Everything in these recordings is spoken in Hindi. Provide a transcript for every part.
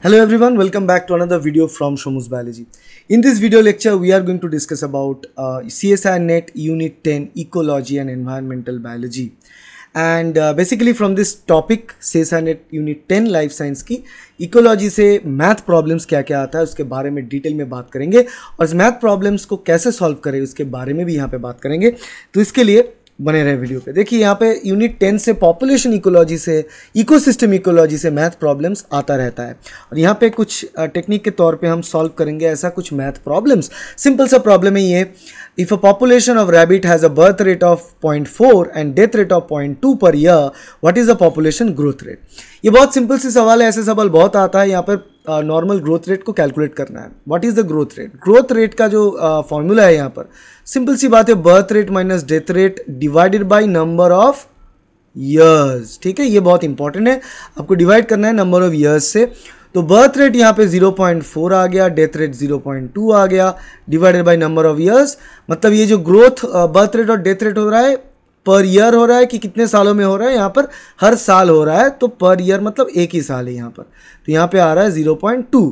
Hello everyone, welcome back to another video from Shomu's Biology. In this video lecture, we are going to discuss about CSIR NET Unit 10 Ecology and Environmental Biology. And basically from this topic CSIR NET Unit 10 Life Science की इकोलॉजी से मैथ प्रॉब्लम्स क्या क्या आता है उसके बारे में डिटेल में बात करेंगे और इस मैथ प्रॉब्लम्स को कैसे सॉल्व करें उसके बारे में भी यहाँ पे बात करेंगे। तो इसके लिए बने रहे वीडियो पे। देखिए यहाँ पे यूनिट 10 से पॉपुलेशन इकोलॉजी से इकोसिस्टम इकोलॉजी से मैथ प्रॉब्लम्स आता रहता है और यहाँ पे कुछ टेक्निक के तौर पे हम सॉल्व करेंगे ऐसा कुछ मैथ प्रॉब्लम्स। सिंपल सा प्रॉब्लम है ये, if a population of rabbit has a birth rate of 0.4 and death rate of 0.2 per year, what is the population growth rate. ये बहुत सिंपल सी सवाल है, ऐसे सवाल बहुत आता है। यहाँ पर नॉर्मल ग्रोथ रेट को कैलकुलेट करना है। What is the growth rate. Growth rate का जो फॉर्मूला है यहाँ पर सिंपल सी बात है, birth rate minus death rate divided by number of years. ठीक है, ये बहुत इंपॉर्टेंट है, आपको डिवाइड करना है नंबर ऑफ ईयर्स से। तो बर्थ रेट यहाँ पे 0.4 आ गया, डेथ रेट 0.2 आ गया, divided by number of years. मतलब ये जो ग्रोथ बर्थ रेट और डेथ रेट हो रहा है पर ईयर हो रहा है कि कितने सालों में हो रहा है, यहाँ पर हर साल हो रहा है, तो पर ईयर मतलब एक ही साल है यहाँ पर। तो यहाँ पे आ रहा है 0.2।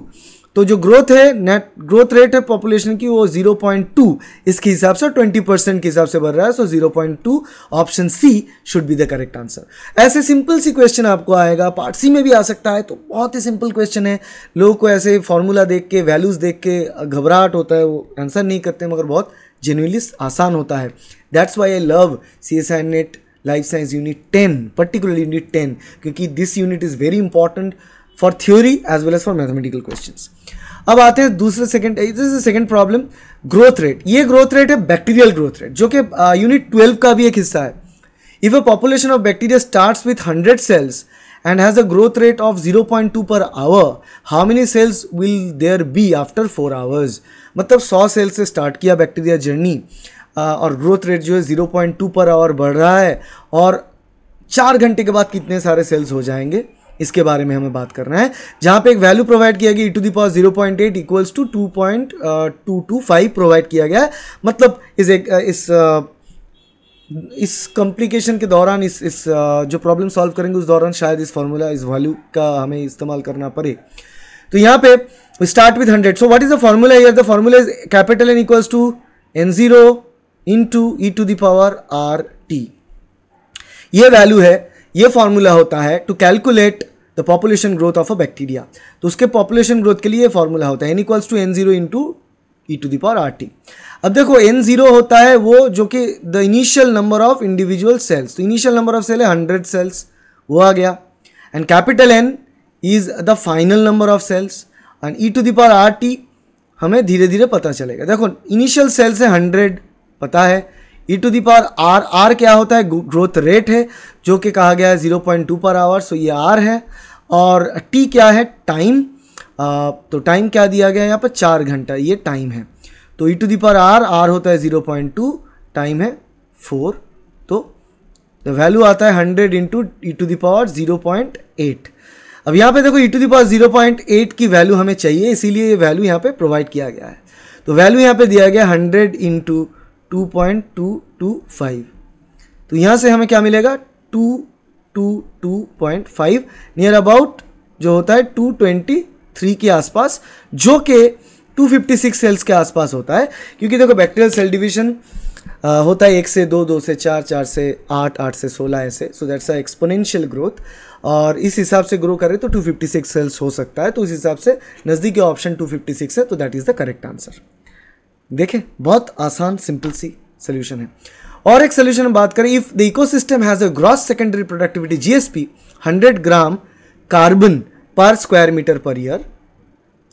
तो जो ग्रोथ है, नेट ग्रोथ रेट है पॉपुलेशन की, वो 0.2 इसके हिसाब से 20% के हिसाब से बढ़ रहा है। So 0.2 option C should be the correct answer. ऐसे सिंपल सी क्वेश्चन आपको आएगा, पार्ट सी में भी आ सकता है। तो बहुत ही सिंपल क्वेश्चन है, लोगों को ऐसे फॉर्मूला देख के वैल्यूज देख के घबराहट होता है, वो आंसर नहीं करते, मगर बहुत जेन्युइनली आसान होता है। That's why I love CSIR NET life science unit 10, particularly unit 10, क्योंकि this unit is very important for theory as well as for mathematical questions. अब आते हैं दूसरे सेकंड प्रॉब्लम, ग्रोथ रेट। ये ग्रोथ रेट है बैक्टीरियल ग्रोथ रेट, जो कि यूनिट 12 का भी एक हिस्सा है। If a population of bacteria starts with 100 cells and has a growth rate of 0.2 per hour, how many cells will there be after 4 hours। मतलब 100 सेल से स्टार्ट किया बैक्टीरिया जर्नी और ग्रोथ रेट जो है 0.2 पर आवर बढ़ रहा है, और 4 घंटे के बाद कितने सारे सेल्स हो जाएंगे इसके बारे में हमें बात करना है। जहाँ पे एक वैल्यू प्रोवाइड किया गया e⁻ 0.8 इक्वल्स टू 2.225 प्रोवाइड किया गया है। मतलब इस कॉम्प्लिकेशन के दौरान इस जो प्रॉब्लम सॉल्व करेंगे उस दौरान शायद इस फॉर्मूला, इस वैल्यू का हमें इस्तेमाल करना पड़े। तो यहाँ पे we start with 100. So what is the formula here? The formula is capital N equals to N0 into e⁻ RT। ये वैल्यू है, ये फॉर्मूला होता है to calculate the population growth of a bacteria. तो उसके पॉपुलेशन ग्रोथ के लिए ये फॉर्मूला होता है N equals to N0 into e⁻ RT। अब देखो N0 होता है वो जो कि the initial number of individual cells. तो इनिशियल नंबर ऑफ सेल है 100 सेल्स, वो आ गया। And capital N is the final number of cells and e⁻ RT हमें धीरे धीरे पता चलेगा। देखो इनिशियल सेल्स है 100 पता है, e⁻ R क्या होता है, ग्रोथ रेट है जो कि कहा गया है 0.2 पर आवर, सो ये R है। और T क्या है, टाइम। तो टाइम क्या दिया गया है यहाँ पर 4 घंटा, ये टाइम है। तो e⁻ R होता है 0.2, टाइम है 4, तो द वैल्यू आता है 100 इंटू e⁻ 0.8। अब यहाँ पे देखो e⁻ 0.8 की वैल्यू हमें चाहिए, इसीलिए ये वैल्यू यहाँ पे प्रोवाइड किया गया है। तो वैल्यू यहाँ पे दिया गया 100 इंटू 2.225। तो यहाँ से हमें क्या मिलेगा 222.5, नियर अबाउट जो होता है 223 के आसपास, जो कि 256 सेल्स के आसपास होता है। क्योंकि देखो बैक्टीरियल सेल डिवीजन होता है 1 से 2, 2 से 4, 4 से 8, 8 से 16 ऐसे। So that's a exponential growth, और इस हिसाब से ग्रो करे तो 256 सेल्स हो सकता है। तो उस हिसाब से नज़दीकी ऑप्शन 256 है, तो that is the correct answer. देखें बहुत आसान सिंपल सी सोल्यूशन है। और एक सोल्यूशन बात करें, if the ecosystem has a gross secondary productivity GSP 100 gram carbon per square metre per year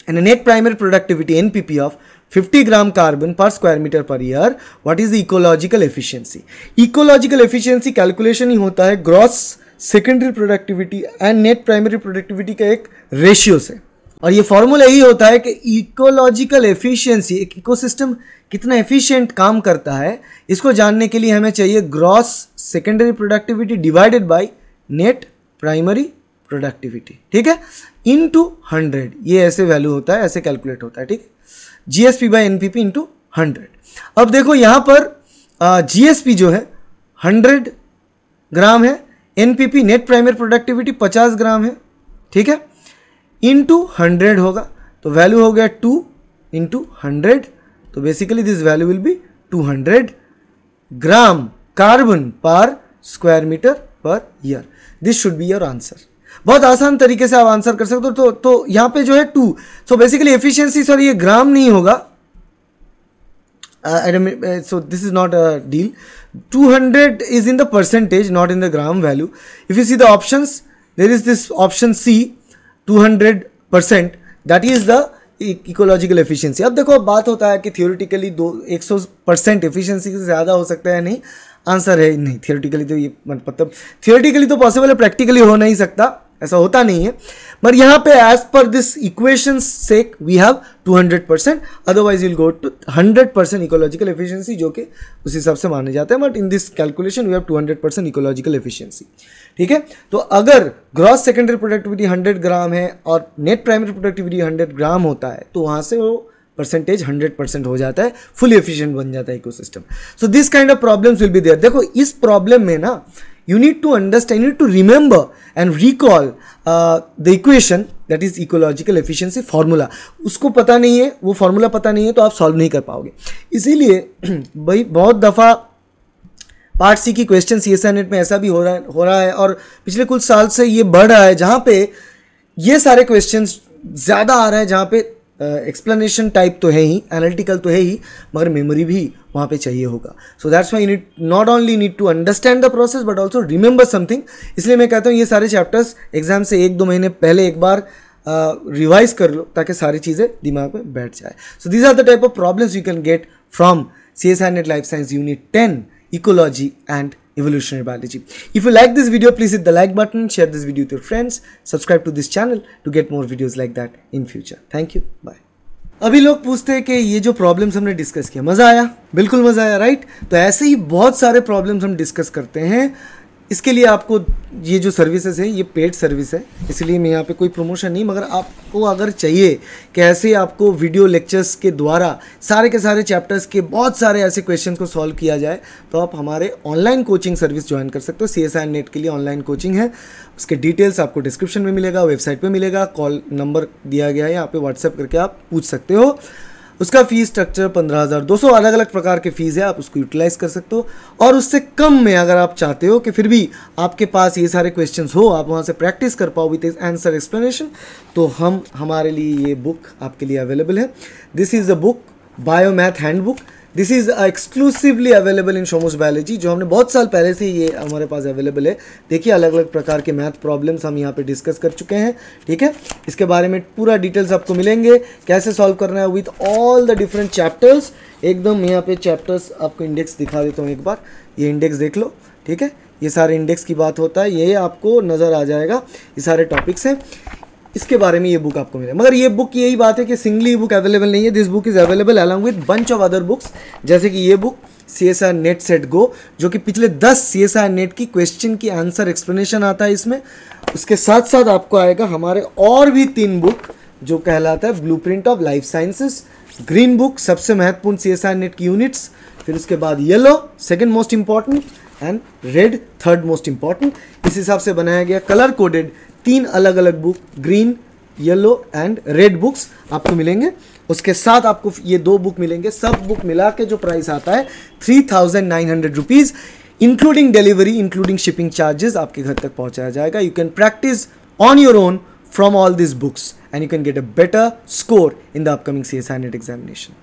and a net primary productivity NPP of 50 gram carbon per square meter per year, what is the ecological efficiency? Ecological efficiency calculation ही होता है gross secondary productivity and net primary productivity का एक रेशियो से, और ये फॉर्मूला यही होता है कि इकोलॉजिकल एफिशिएंसी, एक इकोसिस्टम कितना एफिशिएंट काम करता है, इसको जानने के लिए हमें चाहिए gross secondary productivity divided by net primary productivity. ठीक है, इनटू 100, ये ऐसे वैल्यू होता है, ऐसे कैलकुलेट होता है। ठीक है, GSP बाय NPP इंटू 100। अब देखो यहाँ पर GSP जो है 100 ग्राम है, NPP नेट प्राइमरी प्रोडक्टिविटी 50 ग्राम है। ठीक है, इंटू 100 होगा, तो वैल्यू हो गया 2 इंटू 100, तो basically this value will be 200 gram carbon per square metre per year. This should be your answer. बहुत आसान तरीके से आप आंसर कर सकते हो। तो यहाँ पे जो है 2, सो बेसिकली एफिशिएंसी, सॉरी ये ग्राम नहीं होगा, so this is not a deal. 200 is in the percentage, not in the gram value. If you see the options, there is this option C, 200%, that is the ecological efficiency. अब देखो, अब बात होता है कि थियोरिटिकली 100% एफिशिएंसी से ज़्यादा हो सकता है, नहीं, आंसर है नहीं। थियोरिटिकली तो ये मतलब थियोरिटिकली तो पॉसिबल है, प्रैक्टिकली हो नहीं सकता, ऐसा होता नहीं है। पर यहाँ पे as per this equation sec we have 200%, otherwise will go to 100% ecological efficiency, जो कि उस हिसाब से माने जाते हैं। But in this calculation we have 200% ecological efficiency. ठीक है, तो अगर ग्रॉस सेकेंडरी प्रोडक्टिविटी 100 ग्राम है और नेट प्राइमरी प्रोडक्टिविटी 100 ग्राम होता है, तो वहाँ से वो परसेंटेज 100% हो जाता है, फुली एफिशिएंट बन जाता है ecosystem. So this kind of problems will be there. देखो, इस प्रॉब्लम में ना you need to understand, you need to remember and recall the equation, that is ecological efficiency formula. उसको पता नहीं है, वो फॉर्मूला पता नहीं है, तो आप सॉल्व नहीं कर पाओगे। इसीलिए भाई बहुत दफ़ा पार्ट सी की क्वेश्चन CSIR नेट में ऐसा भी हो रहा है और पिछले कुछ साल से ये बढ़ रहा है, जहाँ पे ये सारे क्वेश्चन ज़्यादा आ रहे हैं, जहाँ पे एक्सप्लेनेशन टाइप तो है ही, एनालिटिकल तो है ही, मगर मेमोरी भी वहाँ पे चाहिए होगा। So that's why you need not only need to understand the process but also remember something. इसलिए मैं कहता हूँ ये सारे चैप्टर्स एग्जाम से 1-2 महीने पहले एक बार रिवाइज कर लो, ताकि सारी चीज़ें दिमाग में बैठ जाए। So these are the type of problems you can get from CSIR NET Life Science Unit 10 Ecology and Evolutionary Biology. If you like this video, please hit the like button, share this video with your friends, subscribe to this channel to get more videos like that in future. Thank you, bye. अभी लोग पूछते हैं कि ये जो प्रॉब्लम्स हमने डिस्कस किया, मज़ा आया? बिल्कुल मज़ा आया, राइट? तो ऐसे ही बहुत सारे प्रॉब्लम्स हम डिस्कस करते हैं। इसके लिए आपको ये जो सर्विसेज है, ये पेड सर्विस है, इसलिए मैं यहाँ पे कोई प्रमोशन नहीं, मगर आपको अगर चाहिए कि ऐसे आपको वीडियो लेक्चर्स के द्वारा सारे के सारे चैप्टर्स के बहुत सारे ऐसे क्वेश्चन को सॉल्व किया जाए, तो आप हमारे ऑनलाइन कोचिंग सर्विस ज्वाइन कर सकते हो। CSIR नेट के लिए ऑनलाइन कोचिंग है, उसके डिटेल्स आपको डिस्क्रिप्शन में मिलेगा, वेबसाइट पे मिलेगा, कॉल नंबर दिया गया है, यहाँ पे व्हाट्सएप करके आप पूछ सकते हो। उसका फ़ीस स्ट्रक्चर 15,200, अलग अलग प्रकार के फ़ीस है, आप उसको यूटिलाइज़ कर सकते हो। और उससे कम में अगर आप चाहते हो कि फिर भी आपके पास ये सारे क्वेश्चंस हो, आप वहाँ से प्रैक्टिस कर पाओ विद आंसर एक्सप्लेनेशन, तो हमारे लिए ये बुक आपके लिए अवेलेबल है। This is a book, biomath handbook. This is exclusively available in Shomu's biology, जो हमने बहुत साल पहले से ये हमारे पास अवेलेबल है। देखिए, अलग अलग प्रकार के मैथ प्रॉब्लम्स हम यहाँ पे डिस्कस कर चुके हैं। ठीक है, इसके बारे में पूरा डिटेल्स आपको मिलेंगे, कैसे सॉल्व करना है with all the different chapters. एकदम यहाँ पे चैप्टर्स आपको इंडेक्स दिखा देता हूँ एक बार, ये इंडेक्स देख लो। ठीक है, ये सारे इंडेक्स की बात होता है, ये आपको नज़र आ जाएगा, ये सारे टॉपिक्स हैं, इसके बारे में ये बुक आपको मिले। मगर ये बुक, यही बात है कि सिंगली बुक अवेलेबल नहीं है। This book is available along with bunch of other books, जैसे कि ये book CSIR net set go, जो कि पिछले 10 CSIR नेट की क्वेश्चन की आंसर एक्सप्लेनेशन आता है इसमें। उसके साथ साथ आपको आएगा हमारे और भी 3 बुक, जो कहलाता है blueprint of life sciences, green book सबसे महत्वपूर्ण CSIR नेट की यूनिट्स, फिर उसके बाद yellow second most important and red third most important. इस हिसाब से बनाया गया कलर कोडेड 3 अलग अलग book, green, yellow and red books आपको मिलेंगे। उसके साथ आपको ये 2 बुक मिलेंगे। सब बुक मिला के जो प्राइस आता है 3,900 rupees, including delivery, including shipping charges, आपके घर तक पहुंचाया जाएगा। You can practice on your own from all this books and you can get a better score in the upcoming CSIR net examination.